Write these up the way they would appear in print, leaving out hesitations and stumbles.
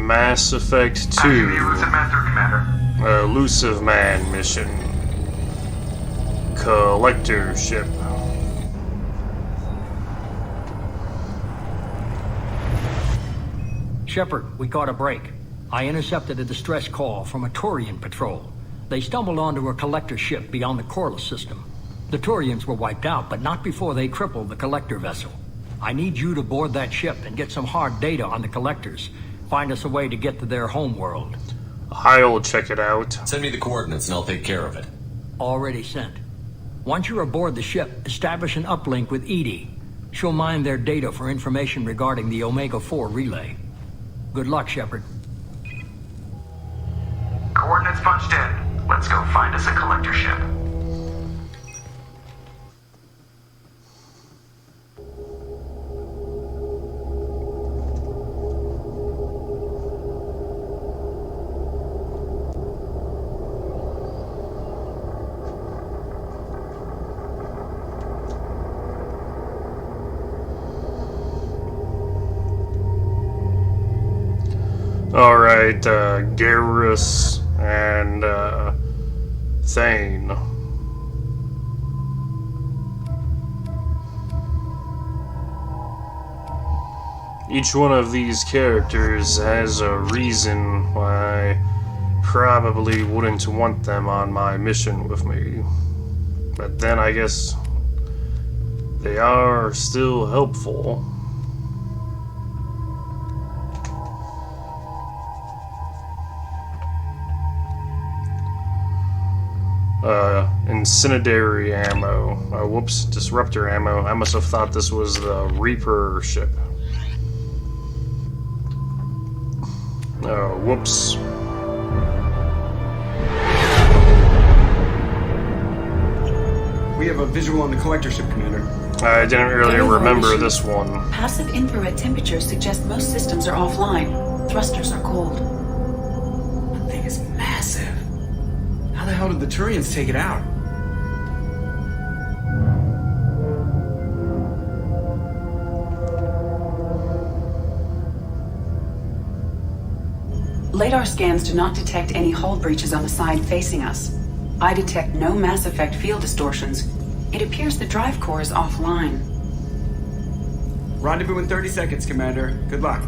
Mass Effect 2. I'm the Illusive Master, Commander. Illusive Man mission. Collector ship. Shepard, we caught a break. I intercepted a distress call from a Turian patrol. They stumbled onto a collector ship beyond the Corliss system. The Turians were wiped out, but not before they crippled the collector vessel. I need you to board that ship and get some hard data on the collectors. Find us a way to get to their homeworld. I'll check it out. Send me the coordinates and I'll take care of it. Already sent. Once you're aboard the ship, establish an uplink with EDI. She'll mine their data for information regarding the Omega-4 relay. Good luck, Shepard. Coordinates punched in. Let's go find us a collector ship. Alright, Garrus and Thane. Each one of these characters has a reason why I probably wouldn't want them on my mission with me. But then I guess they are still helpful. Incendiary ammo. Whoops, disruptor ammo. I must have thought this was the Reaper ship. Oh, whoops. We have a visual on the collector ship, Commander. I didn't really remember this one. Passive infrared temperatures suggest most systems are offline. Thrusters are cold. That thing is massive. How the hell did the Turians take it out? Radar scans do not detect any hull breaches on the side facing us. I detect no Mass Effect field distortions. It appears the drive core is offline. Rendezvous in 30 seconds, Commander. Good luck.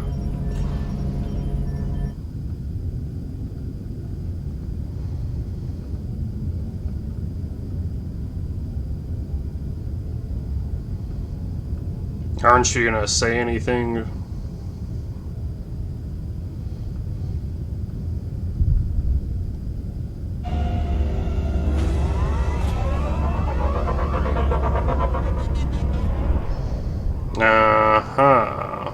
Aren't you gonna say anything? Uh-huh.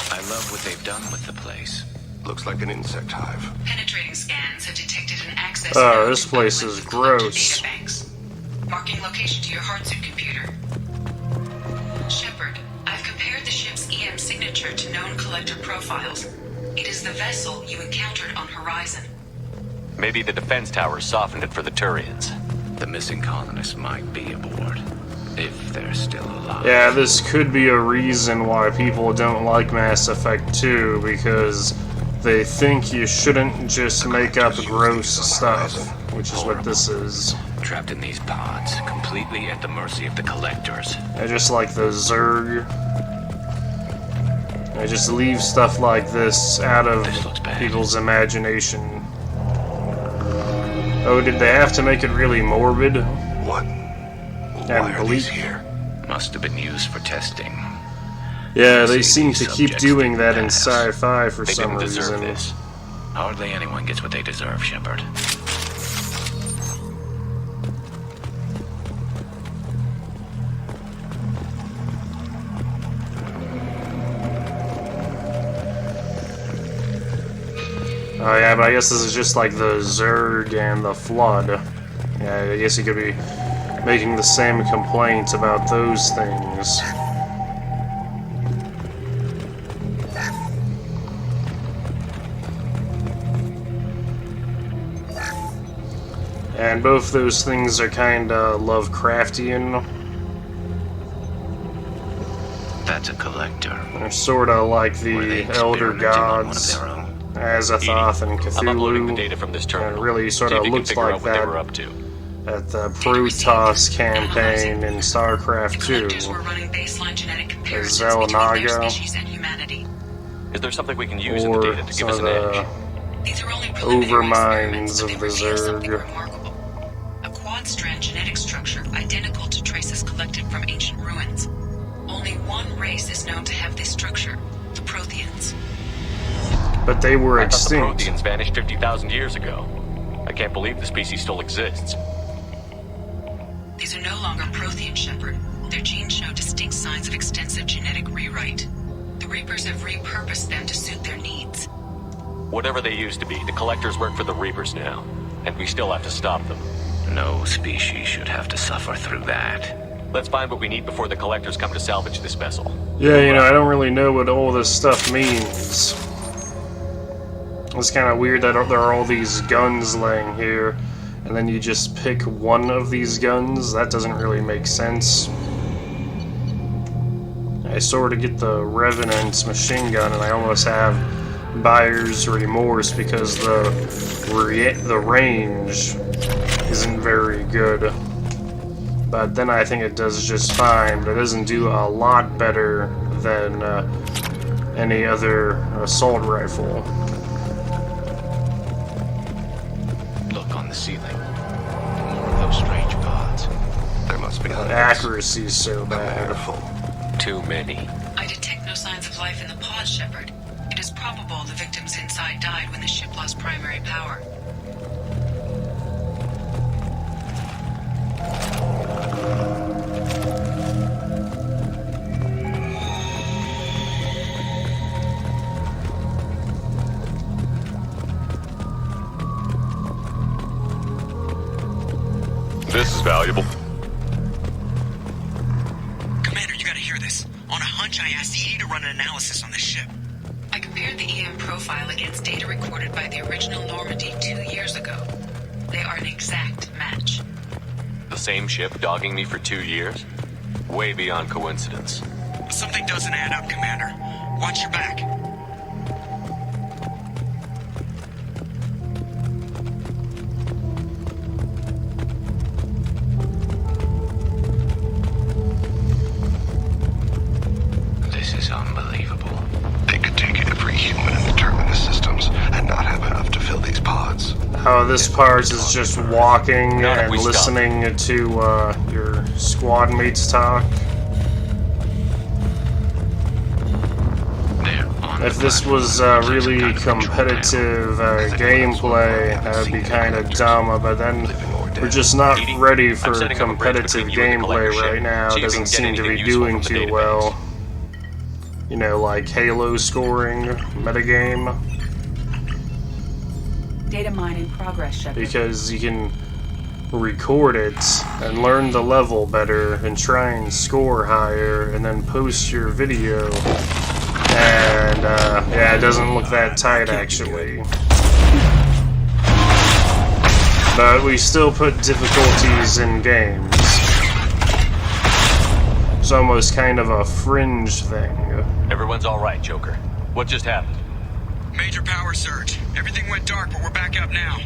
I love what they've done with the place. Looks like an insect hive. Penetrating scans have detected an access Oh, this place is gross. Marking location to your hardsuit computer. Shepard, I've compared the ship's EM signature to known collector profiles. It is the vessel you encountered on Horizon. Maybe the defense towers softened it for the Turians. The missing colonists might be aboard. If they're still alive. Yeah, this could be a reason why people don't like Mass Effect 2, because they think you shouldn't just make up gross stuff, which is what this is. Trapped in these pods, completely at the mercy of the collectors. I just like the Zerg. I just leave stuff like this out of people's imagination. Oh, did they have to make it really morbid? What? Why are these here? Must have been used for testing. Yeah, they seem to keep doing that in sci-fi for some reason. This. Hardly anyone gets what they deserve, Shepard. Oh yeah, but I guess this is just like the Zerg and the Flood. Yeah, I guess you could be making the same complaints about those things. And both those things are kinda Lovecraftian. That's a collector. They're sorta like the Elder Gods, Azathoth and I'm uploading the Cthulhu. data from this And terminal. it really See sorta if you can looks figure like out what they were that up to. at the Protoss campaign in StarCraft 2. Collectors were running baseline genetic comparisons Zelnaga. between their species and humanity. Is there something we can use in the Or data to give some us of an the edge? These are only preliminary experiments, overminds but they of the reveal something Zerg. remarkable. A quad-strand genetic structure identical to traces collected from ancient ruins. Only one race is known to have this structure, the Protheans. But they were I thought the extinct. Protheans vanished 50,000 years ago. I can't believe the species still exists. These are no longer Prothean, Shepard. Their genes show distinct signs of extensive genetic rewrite. The Reapers have repurposed them to suit their needs. Whatever they used to be, the collectors work for the Reapers now. And we still have to stop them. No species should have to suffer through that. Let's find what we need before the collectors come to salvage this vessel. Yeah, you know, I don't really know what all this stuff means. It's kind of weird that there are all these guns laying here, and then you just pick one of these guns. That doesn't really make sense. I sort of get the Revenant's machine gun, and I almost have buyer's remorse because the range isn't very good. But then I think it does just fine, but it doesn't do a lot better than any other assault rifle. Look on the ceiling. More of those strange pods. There must be The hundreds. accuracy's so I'm bad. careful. Too many. I detect no signs of life in the pod, Shepard. It is probable the victims inside died when the ship lost primary power. This is valuable. Commander, you gotta hear this. On a hunch, I asked Edie to run an analysis on this ship. I compared the EM profile against data recorded by the original Normandy 2 years ago. They are an exact match. The same ship dogging me for 2 years? Way beyond coincidence. Something doesn't add up, Commander. Watch your back. This is unbelievable. They could take every human in the Terminus systems and not have enough to fill these pods. Oh, this part is just walking Not if and we stop. listening to your squad mates talk. They're on If the this platform. was Looks like some really kind of control competitive panel. I think gameplay, we'll that'd be see kind of collectors. dumb, but then Living or dead. we're just not Edie, ready I'm for setting up a bridge competitive between you and the gameplay collector right ship. now. See if you Doesn't can get seem to be anything useful doing from the too database. well. You know, like Halo scoring, metagame, Data mine in progress, Shepard. because you can record it and learn the level better and try and score higher and then post your video. And yeah, it doesn't look that tight actually. But we still put difficulties in games. It's almost kind of a fringe thing. Everyone's alright, Joker. What just happened? Major power surge. Everything went dark, but we're back up now.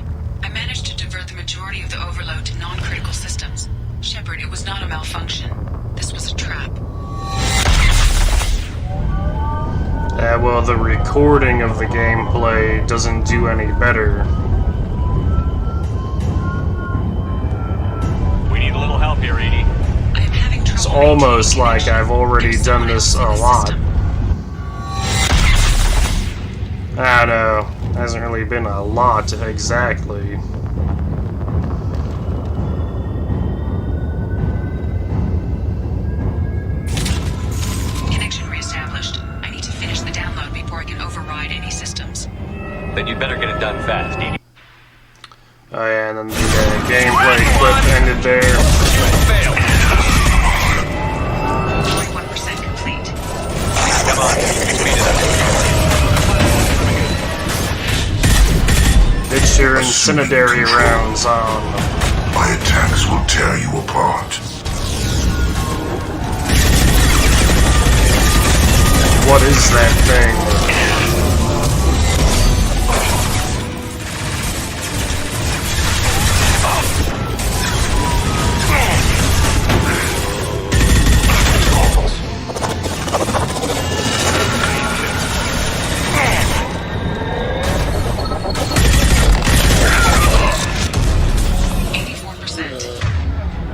I managed to divert the majority of the overload to non-critical systems. Shepard, it was not a malfunction. This was a trap. Well, the recording of the gameplay doesn't do any better. We need a little help here, Edie. I am having trouble. It's almost maintaining like connection. I've already There's done someone this else a in the lot. system. I don't know. Hasn't really been a lot exactly. Connection reestablished. I need to finish the download before I can override any systems. Then you'd better get it done fast, Edie. Oh yeah, and then the gameplay clip ended there. incendiary rounds on. My attacks will tear you apart. What is that thing?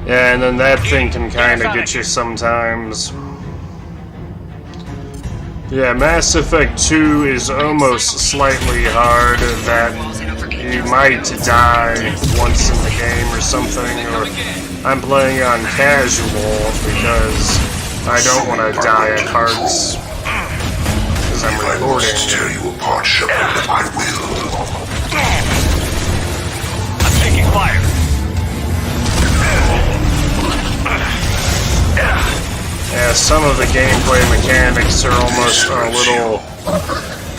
Yeah, and then that thing can kind of get you sometimes. Yeah, Mass Effect 2 is almost slightly hard, that you might die once in the game or something, or I'm playing on casual because I don't want to die at parts, because I'm recording. Tear you apart, Shepard. I will. I'm taking fire. Yeah, some of the gameplay mechanics are almost a little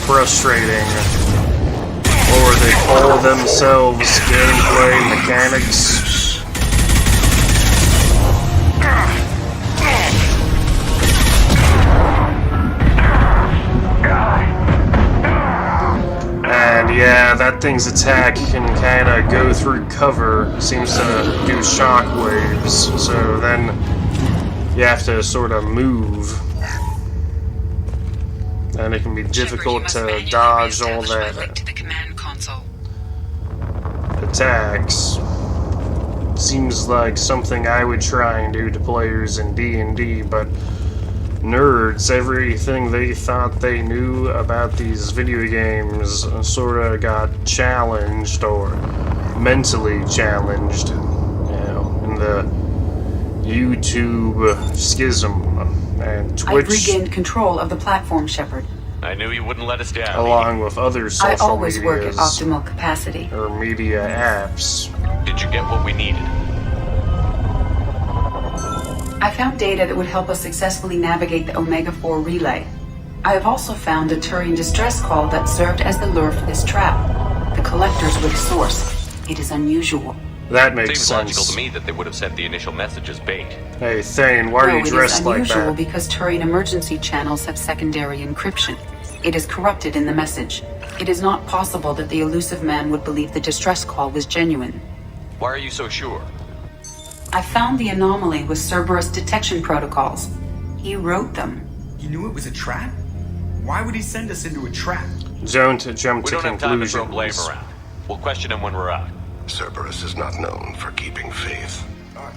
frustrating. Or they call themselves gameplay mechanics. And yeah, that thing's attack can kind of go through cover, seems to do shockwaves, so then you have to sort of move. And it can be difficult to dodge all that attacks. Seems like something I would try and do to players in D&D, but nerds, everything they thought they knew about these video games sort of got challenged or mentally challenged, you know, in the YouTube schism and Twitch. I've regained control of the platform, Shepard. I knew you wouldn't let us down. Along with other social I always work at medias optimal capacity. or media apps. Did you get what we needed? I found data that would help us successfully navigate the Omega-4 relay. I have also found a Turian distress call that served as the lure for this trap. The collectors were the source. It is unusual. That makes Seems sense. logical to me that they would have sent the initial message as bait. Hey, Thane, why are you dressed like it is unusual that? because Turian emergency channels have secondary encryption. It is corrupted in the message. It is not possible that the Illusive man would believe the distress call was genuine. Why are you so sure? I found the anomaly with Cerberus detection protocols. He wrote them. You knew it was a trap? Why would he send us into a trap? Don't jump We to don't have time to throw blame conclusions. around. We'll question him when we're out. Cerberus is not known for keeping faith.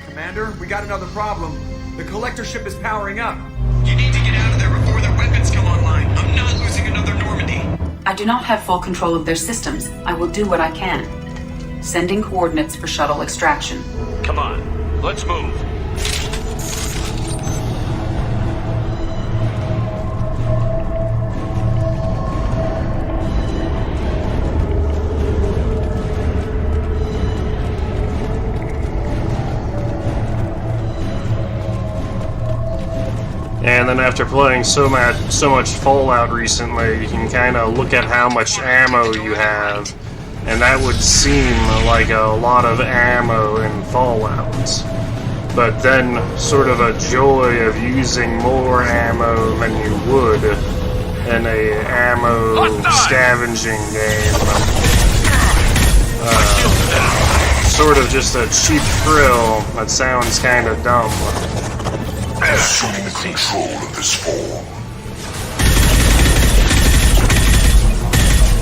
Commander, we got another problem. The collector ship is powering up. You need to get out of there before their weapons come online. I'm not losing another Normandy. I do not have full control of their systems. I will do what I can. Sending coordinates for shuttle extraction. Come on, let's move. And then after playing so much Fallout recently, you can kind of look at how much ammo you have, and that would seem like a lot of ammo in Fallout. But then, sort of a joy of using more ammo than you would in a ammo scavenging game. Sort of just a cheap thrill that sounds kind of dumb. Assume control of this form.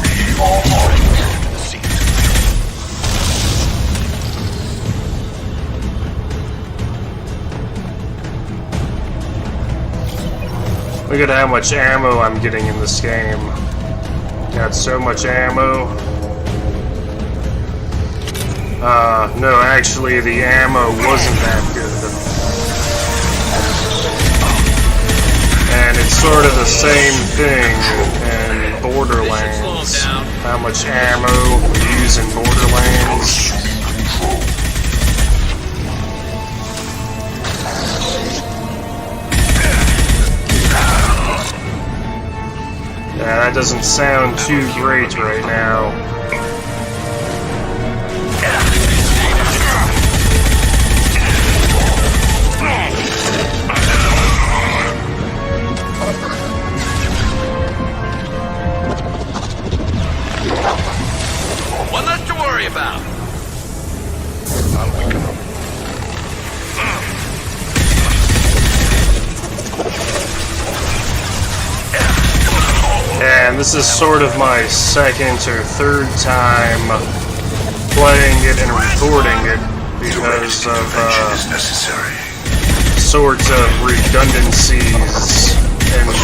We are Look at how much ammo I'm getting in this game. Got so much ammo. No, actually the ammo wasn't that good. And it's sort of the same thing in Borderlands. How much ammo we use in Borderlands. Yeah, that doesn't sound too great right now. this is sort of my second or third time playing it and recording it because of sorts of redundancies in the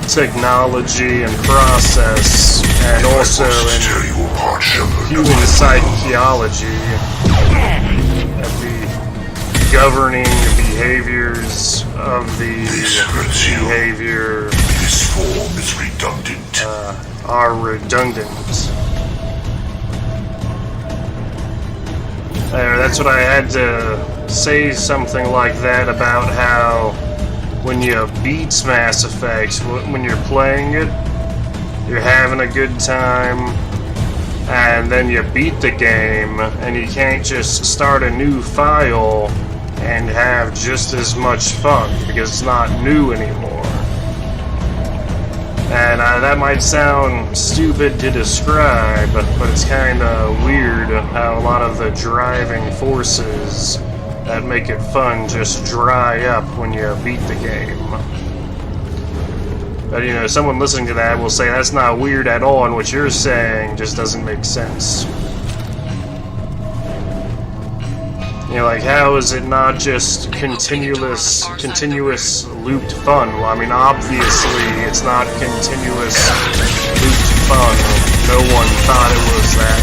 technology and process, and also in human psychology, and the governing behaviors of the behavior This form is redundant. are redundant. That's what I had to say, something like that about how when you beat Mass Effect, when you're playing it, you're having a good time, and then you beat the game, and you can't just start a new file and have just as much fun, because it's not new anymore. And that might sound stupid to describe, but it's kind of weird how a lot of the driving forces that make it fun just dry up when you beat the game. But you know, someone listening to that will say that's not weird at all, and what you're saying just doesn't make sense. You know, like, how is it not just continuous looped fun? Well, I mean, obviously it's not continuous looped fun. No one thought it was that.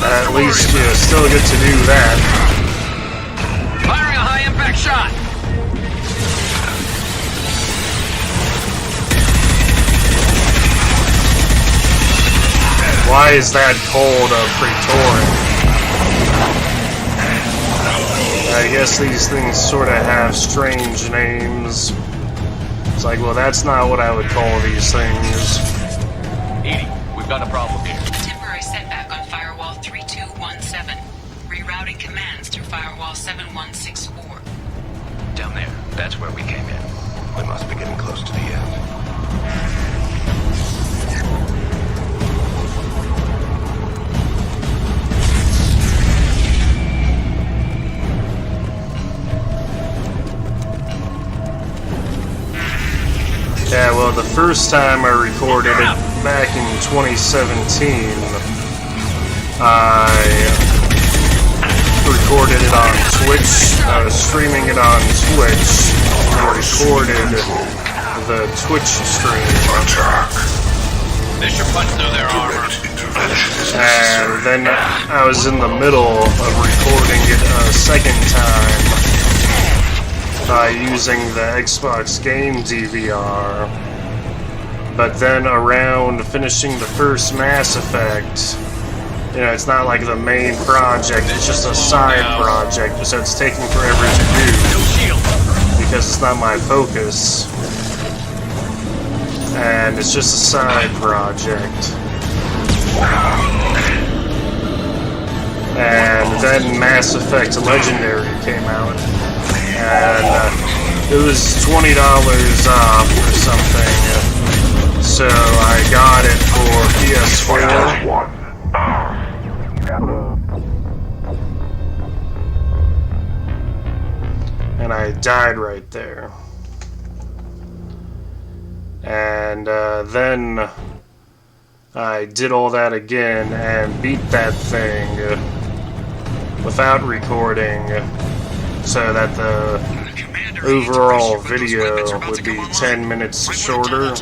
At least you still get to do that. Firing a high impact shot. Why is that called a Praetorian? I guess these things sort of have strange names. It's like, well, that's not what I would call these things. Edie, we've got a problem here. Temporary setback on Firewall 3217. Rerouting commands through Firewall 7164. Down there. That's where we came in. We must be getting close to the end. Yeah, well, the first time I recorded it back in 2017, I recorded it on Twitch. I was streaming it on Twitch. I recorded the Twitch stream. They should punch through their armor. And then I was in the middle of recording it a second time by using the Xbox Game DVR. But then around finishing the first Mass Effect, you know, it's not like the main project, it's just a side project, so it's taking forever to do because it's not my focus. And it's just a side project. And then Mass Effect Legendary came out, and it was $20 off or something, so I got it for PS4. And I died right there. And then I did all that again and beat that thing without recording, so that the overall video would be 10 minutes shorter.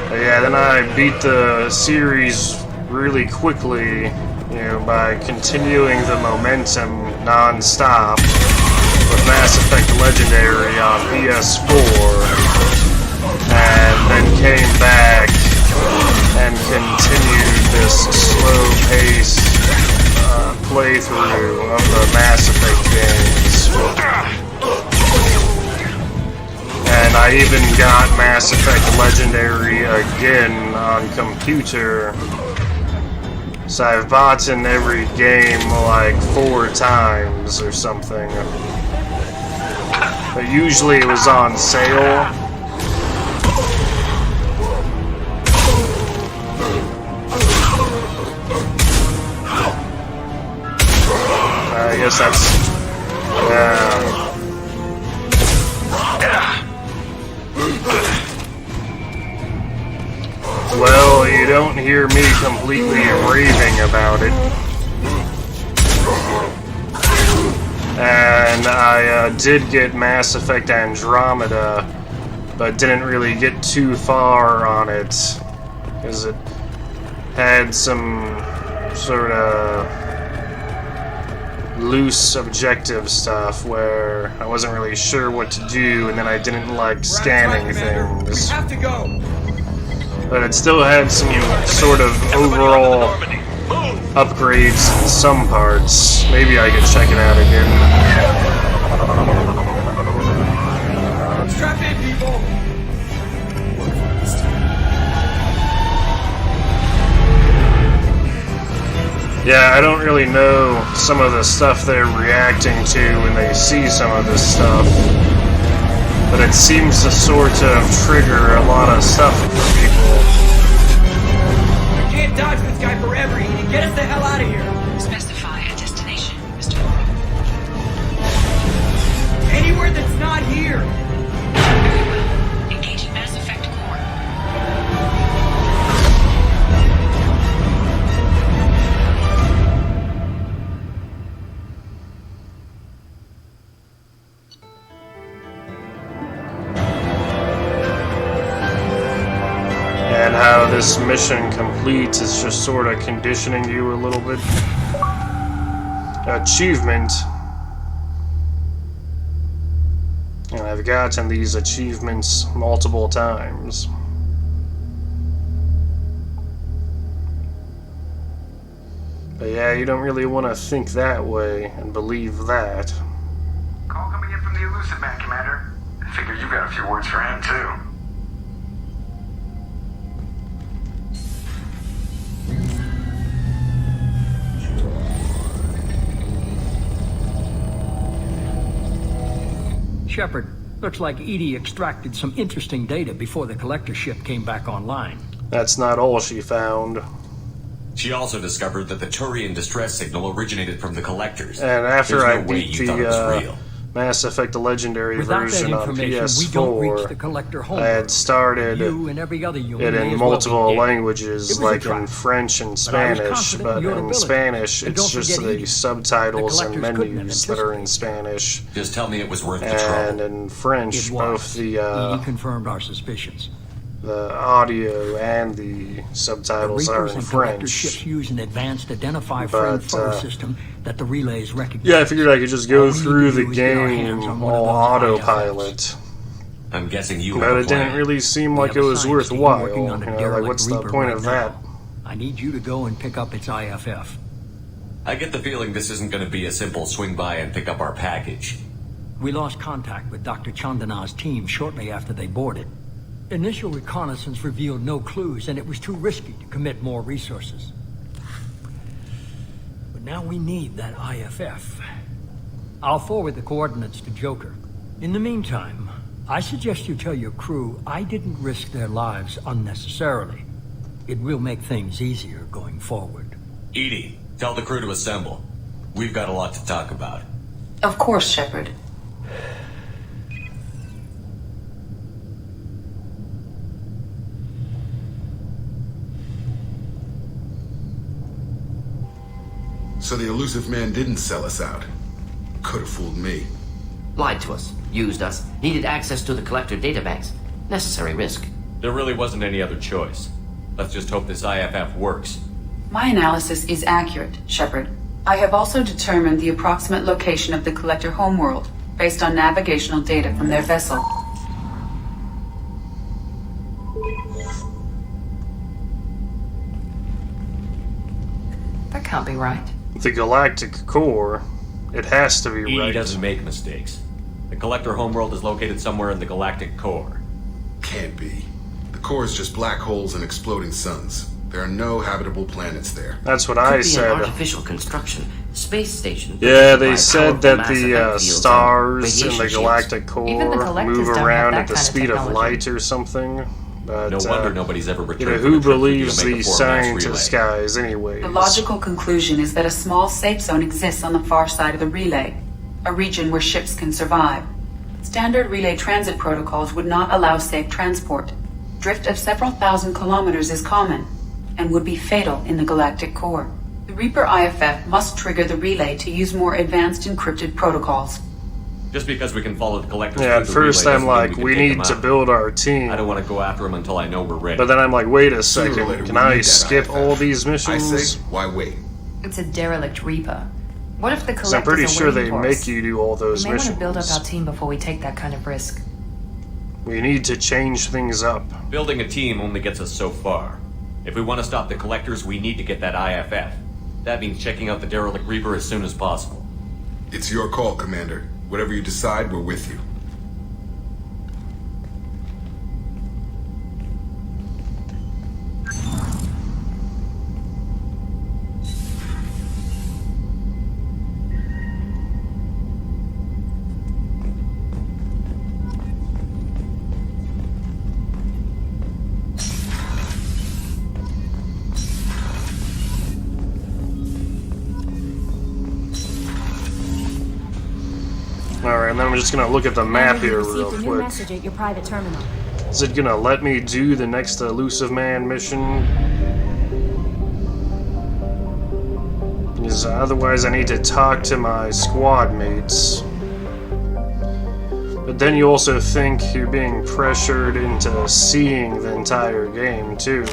Yeah, then I beat the series really quickly, you know, by continuing the momentum non-stop with Mass Effect Legendary on PS4, and then came back and continued this slow-paced playthrough of the Mass Effect I even got Mass Effect Legendary again on computer. So I've bought in every game like 4 times or something. But usually it was on sale. I guess that's... yeah. Well, you don't hear me completely raving about it. And I did get Mass Effect Andromeda, but didn't really get too far on it, because it had some sort of loose objective stuff where I wasn't really sure what to do, and then I didn't like scanning things. We have to go. But it still had some sort of overall upgrades in some parts. Maybe I could check it out again. Strap in, people. Yeah, I don't really know some of the stuff they're reacting to when they see some of this stuff. But it seems to sort of trigger a lot of stuff for people. We can't dodge this guy forever, Edie. Get us the hell out of here. Specify a destination, Mr. Anywhere that's not here. Very well. Engaging Mass Effect core. And how this mission complete is just sort of conditioning you a little bit. Achievement. And I've gotten these achievements multiple times. But yeah, you don't really want to think that way and believe that. Call coming in from the Illusive man, Commander. I figure you got a few words for him, too. Shepard, looks like Edie extracted some interesting data before the collector ship came back online. That's not all she found. She also discovered that the Turian distress signal originated from the collectors. And after There's I no way beat you thought it was the real. Mass Effect the Legendary Without that version on information, we don't reach the PS4, collector I homeworld. had started You and every other human it may in as well multiple be dead. It languages, was a like trap. in French and But I was Spanish, confident but in your in ability. Spanish And it's don't just forget the Edie. subtitles The and collectors couldn't have menus that are in anticipated. Spanish. Just tell me it was worth the And trouble. in French, It both was. the Edie confirmed our suspicions. audio and the subtitles The are Reapers in and collector French. ships use an advanced identify But, frame photo system that the relays recognize. Yeah, I figured I could just All go we need through to the do is get our game hands on one of all those autopilot. I'm guessing you But have a it didn't plan. really seem We like have it a was science team worthwhile. working on a Like, derelict what's the Reaper point right of now. that? I need you to go and pick up its IFF. I get the feeling this isn't going to be a simple swing by and pick up our package. We lost contact with Dr. Chandana's team shortly after they boarded. Initial reconnaissance revealed no clues, and it was too risky to commit more resources. But now we need that IFF. I'll forward the coordinates to Joker. In the meantime, I suggest you tell your crew I didn't risk their lives unnecessarily. It will make things easier going forward. Edie, tell the crew to assemble. We've got a lot to talk about. Of course, Shepard. So the Illusive man didn't sell us out. Could have fooled me. Lied to us, used us, needed access to the collector databanks. Necessary risk. There really wasn't any other choice. Let's just hope this IFF works. My analysis is accurate, Shepard. I have also determined the approximate location of the collector homeworld based on navigational data from their vessel. That can't be right. The Galactic Core. It has to be Edie right. doesn't make mistakes. The collector homeworld is located somewhere in the galactic core. Can't be. The core is just black holes and exploding suns. There are no habitable planets there. That's what Could I be said. An artificial construction. Space station. Yeah, they by said powerful that massive the effect fields stars and in the radiation galactic Even core the collectors move don't have around that at the kind of speed of technology. light or something. But, No wonder nobody's ever you returned know, from who the trip through the believes Omega these 4 mass scientist relay. guys anyways? The logical conclusion is that a small safe zone exists on the far side of the relay, a region where ships can survive. Standard relay transit protocols would not allow safe transport. Drift of several thousand kilometers is common, and would be fatal in the galactic core. The Reaper IFF must trigger the relay to use more advanced encrypted protocols. Just because we can follow the collectors Yeah, through at the first relay I'm doesn't mean like, can we take need them to out. build our team. I don't want to go after them until I know we're ready. But then I'm like, wait a Sooner or second, later, can we I need that skip IFF. all these I missions? say, why wait? It's a derelict Reaper. What if the 'Cause collectors I'm pretty are sure they waiting for make us? you do all those We may want to missions. build up our team before we take that kind of risk. We need to change things up. Building a team only gets us so far. If we want to stop the collectors, we need to get that IFF. That means checking out the derelict Reaper as soon as possible. It's your call, Commander. Whatever you decide, we're with you. Alright, and then I'm just gonna look at the map here real Received a new quick. message at your private terminal. Is it gonna let me do the next Illusive Man mission? Because otherwise I need to talk to my squad mates. But then you also think you're being pressured into seeing the entire game, too.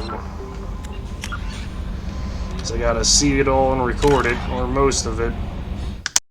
Because I gotta see it all and record it, or most of it.